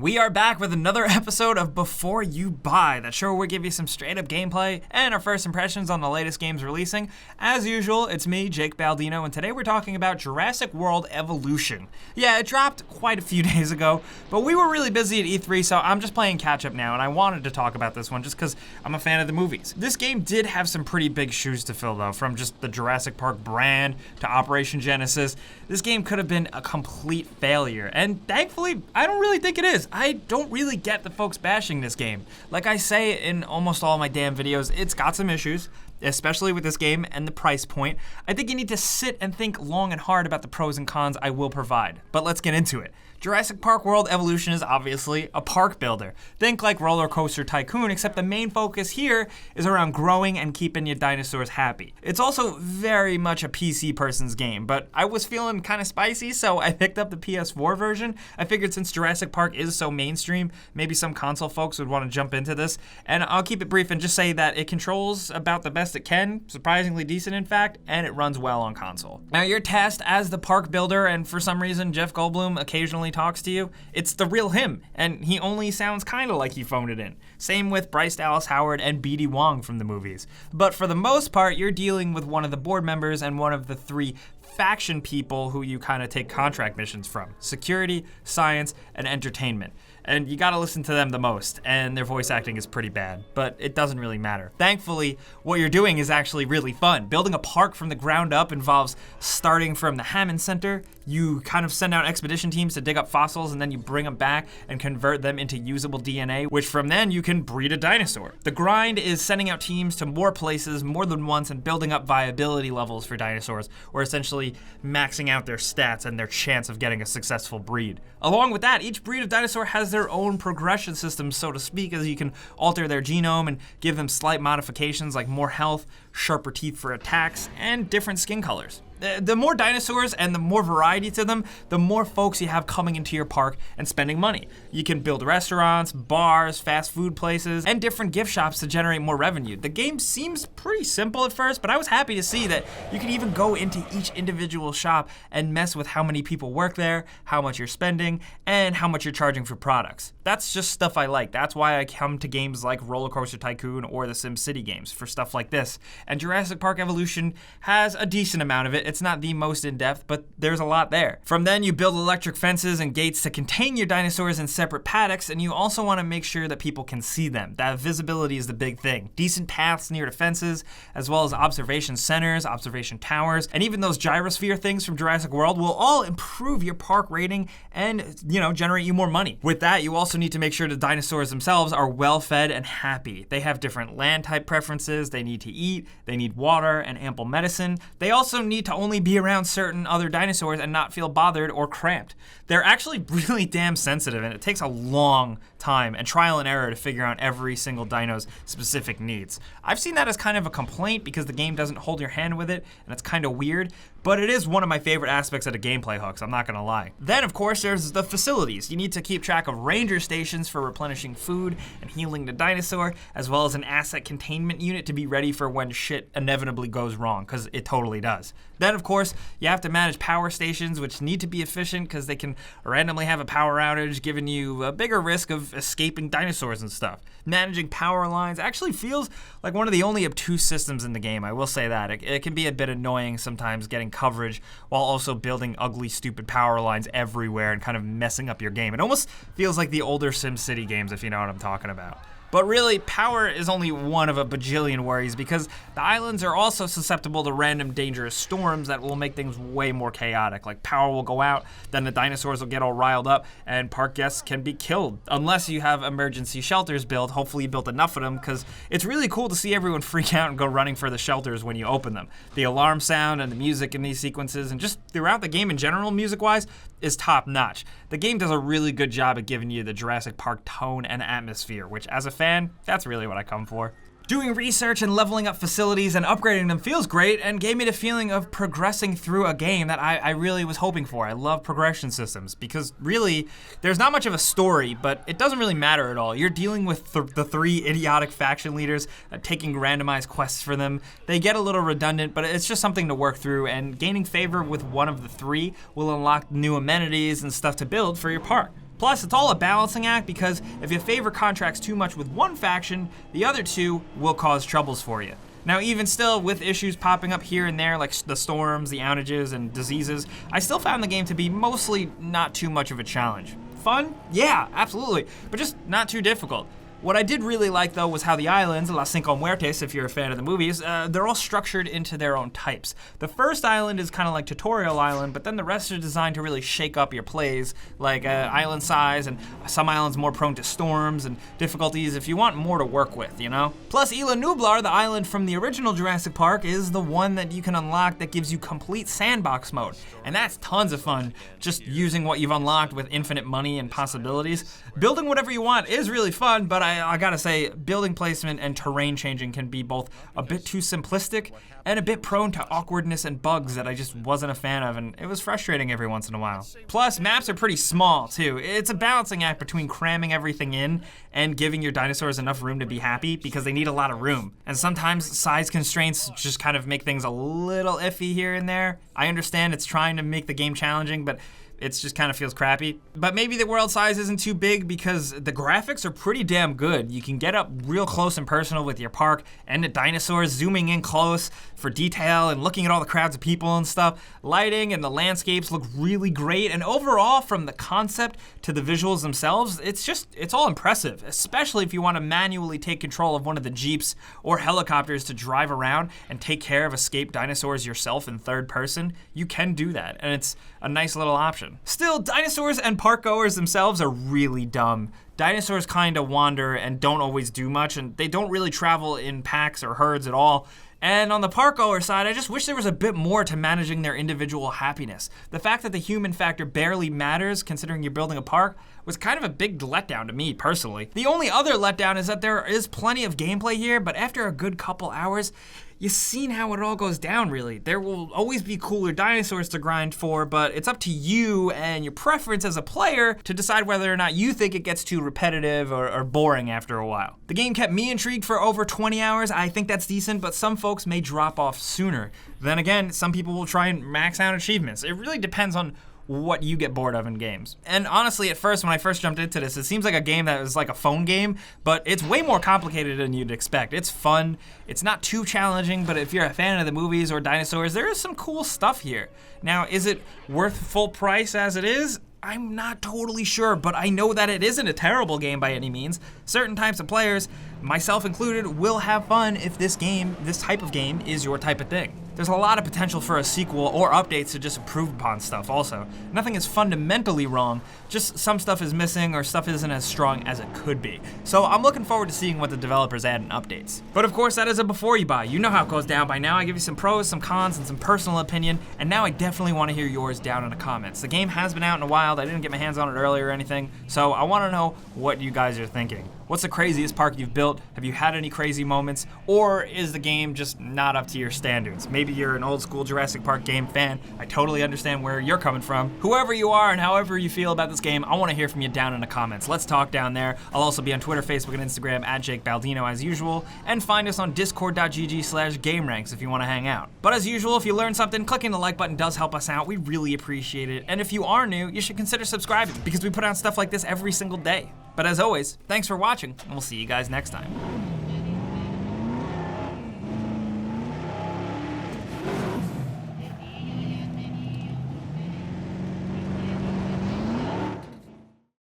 We are back with another episode of Before You Buy, that show where we give you some straight up gameplay and our first impressions on the latest games releasing. As usual, it's me, Jake Baldino, and today we're talking about Jurassic World Evolution. Yeah, it dropped quite a few days ago, but we were really busy at E3, so I'm just playing catch up now, and I wanted to talk about this one just because I'm a fan of the movies. This game did have some pretty big shoes to fill though, from just the Jurassic Park brand to Operation Genesis. This game could have been a complete failure, and thankfully, I don't really think it is. I don't really get the folks bashing this game. Like I say in almost all my damn videos, it's got some issues, especially with this game and the price point. I think you need to sit and think long and hard about the pros and cons I will provide. But let's get into it. Jurassic Park World Evolution is obviously a park builder. Think like Roller Coaster Tycoon, except the main focus here is around growing and keeping your dinosaurs happy. It's also very much a PC person's game, but I was feeling kind of spicy, so I picked up the PS4 version. I figured since Jurassic Park is so mainstream, maybe some console folks would want to jump into this. And I'll keep it brief and just say that it controls about the best it can, surprisingly decent in fact, and it runs well on console. Now you're tasked as the park builder, and for some reason Jeff Goldblum occasionally talks to you. It's the real him, and he only sounds kind of like he phoned it in. Same with Bryce Dallas Howard and B.D. Wong from the movies. But for the most part, you're dealing with one of the board members and one of the three faction people who you kind of take contract missions from: security, science, and entertainment. And you gotta listen to them the most, and their voice acting is pretty bad, but it doesn't really matter. Thankfully, what you're doing is actually really fun. Building a park from the ground up involves starting from the Hammond Center. You kind of send out expedition teams to dig up fossils, and then you bring them back and convert them into usable DNA, which from then you can breed a dinosaur. The grind is sending out teams to more places more than once and building up viability levels for dinosaurs, or essentially maxing out their stats and their chance of getting a successful breed. Along with that, each breed of dinosaur has their own progression system, so to speak, as you can alter their genome and give them slight modifications like more health, sharper teeth for attacks, and different skin colors. The more dinosaurs and the more variety to them, the more folks you have coming into your park and spending money. You can build restaurants, bars, fast food places, and different gift shops to generate more revenue. The game seems pretty simple at first, but I was happy to see that you can even go into each individual shop and mess with how many people work there, how much you're spending, and how much you're charging for products. That's just stuff I like. That's why I come to games like Roller Coaster Tycoon or the SimCity games for stuff like this. And Jurassic Park Evolution has a decent amount of it. It's not the most in-depth, but there's a lot there. From then, you build electric fences and gates to contain your dinosaurs in separate paddocks, and you also want to make sure that people can see them. That visibility is the big thing. Decent paths near the fences, as well as observation centers, observation towers, and even those gyrosphere things from Jurassic World will all improve your park rating and, generate you more money. With that, you also need to make sure the dinosaurs themselves are well-fed and happy. They have different land type preferences, they need to eat, they need water and ample medicine. They also need to only be around certain other dinosaurs and not feel bothered or cramped. They're actually really damn sensitive, and it takes a long time and trial and error to figure out every single dino's specific needs. I've seen that as kind of a complaint because the game doesn't hold your hand with it, and it's kind of weird, but it is one of my favorite aspects of the gameplay hooks, I'm not gonna lie. Then, of course, there's the facilities. You need to keep track of ranger stations for replenishing food and healing the dinosaur, as well as an asset containment unit to be ready for when shit inevitably goes wrong, because it totally does. Then, of course, you have to manage power stations, which need to be efficient because they can randomly have a power outage, giving you a bigger risk of escaping dinosaurs and stuff. Managing power lines actually feels like one of the only obtuse systems in the game, I will say that. It can be a bit annoying sometimes getting coverage while also building ugly, stupid power lines everywhere and kind of messing up your game. It almost feels like the older SimCity games, if you know what I'm talking about. But really, power is only one of a bajillion worries because the islands are also susceptible to random dangerous storms that will make things way more chaotic. Like power will go out, then the dinosaurs will get all riled up, and park guests can be killed. Unless you have emergency shelters built, hopefully you built enough of them, because it's really cool to see everyone freak out and go running for the shelters when you open them. The alarm sound and the music in these sequences, and just throughout the game in general, music-wise, is top notch. The game does a really good job at giving you the Jurassic Park tone and atmosphere, which as a fan, that's really what I come for. Doing research and leveling up facilities and upgrading them feels great and gave me the feeling of progressing through a game that I really was hoping for. I love progression systems because really, there's not much of a story, but it doesn't really matter at all. You're dealing with the three idiotic faction leaders, taking randomized quests for them. They get a little redundant, but it's just something to work through, and gaining favor with one of the three will unlock new amenities and stuff to build for your park. Plus, it's all a balancing act because if you favor contracts too much with one faction, the other two will cause troubles for you. Now, even still, with issues popping up here and there, like the storms, the outages, and diseases, I still found the game to be mostly not too much of a challenge. Fun? Yeah, absolutely, but just not too difficult. What I did really like, though, was how the islands, Las Cinco Muertes, if you're a fan of the movies, they're all structured into their own types. The first island is kind of like Tutorial Island, but then the rest are designed to really shake up your plays, like island size, and some islands more prone to storms and difficulties if you want more to work with, you know? Plus, Isla Nublar, the island from the original Jurassic Park, is the one that you can unlock that gives you complete sandbox mode, and that's tons of fun, just using what you've unlocked with infinite money and possibilities. Building whatever you want is really fun, but I gotta say, building placement and terrain changing can be both a bit too simplistic and a bit prone to awkwardness and bugs that I just wasn't a fan of, and it was frustrating every once in a while. Plus, maps are pretty small, too. It's a balancing act between cramming everything in and giving your dinosaurs enough room to be happy, because they need a lot of room. And sometimes size constraints just kind of make things a little iffy here and there. I understand it's trying to make the game challenging, but it just kind of feels crappy. But maybe the world size isn't too big because the graphics are pretty damn good. You can get up real close and personal with your park and the dinosaurs, zooming in close for detail and looking at all the crowds of people and stuff. Lighting and the landscapes look really great, and overall, from the concept to the visuals themselves, it's all impressive, especially if you want to manually take control of one of the jeeps or helicopters to drive around and take care of escaped dinosaurs yourself in third person. You can do that, and it's a nice little option. Still, dinosaurs and park goers themselves are really dumb. Dinosaurs kind of wander and don't always do much, and they don't really travel in packs or herds at all. And on the park goer side, I just wish there was a bit more to managing their individual happiness. The fact that the human factor barely matters, considering you're building a park, was kind of a big letdown to me, personally. The only other letdown is that there is plenty of gameplay here, but after a good couple hours, you've seen how it all goes down, really. There will always be cooler dinosaurs to grind for, but it's up to you and your preference as a player to decide whether or not you think it gets too repetitive or boring after a while. The game kept me intrigued for over 20 hours. I think that's decent, but some folks may drop off sooner. Then again, some people will try and max out achievements. It really depends on what you get bored of in games. And honestly, at first, when I first jumped into this, it seems like a game that was like a phone game, but it's way more complicated than you'd expect. It's fun, it's not too challenging, but if you're a fan of the movies or dinosaurs, there is some cool stuff here. Now, is it worth full price as it is? I'm not totally sure, but I know that it isn't a terrible game by any means. Certain types of players, myself included, will have fun if this type of game is your type of thing. There's a lot of potential for a sequel or updates to just improve upon stuff also. Nothing is fundamentally wrong, just some stuff is missing or stuff isn't as strong as it could be. So I'm looking forward to seeing what the developers add in updates. But of course, that is a before you buy. You know how it goes down by now. I give you some pros, some cons, and some personal opinion, and now I definitely want to hear yours down in the comments. The game has been out in a while. I didn't get my hands on it earlier or anything, so I want to know what you guys are thinking. What's the craziest park you've built? Have you had any crazy moments? Or is the game just not up to your standards? Maybe you're an old school Jurassic Park game fan. I totally understand where you're coming from. Whoever you are and however you feel about this game, I want to hear from you down in the comments. Let's talk down there. I'll also be on Twitter, Facebook, and Instagram at Jake Baldino as usual. And find us on discord.gg/Gameranx if you want to hang out. But as usual, if you learned something, clicking the like button does help us out. We really appreciate it. And if you are new, you should consider subscribing because we put out stuff like this every single day. But as always, thanks for watching, and we'll see you guys next time.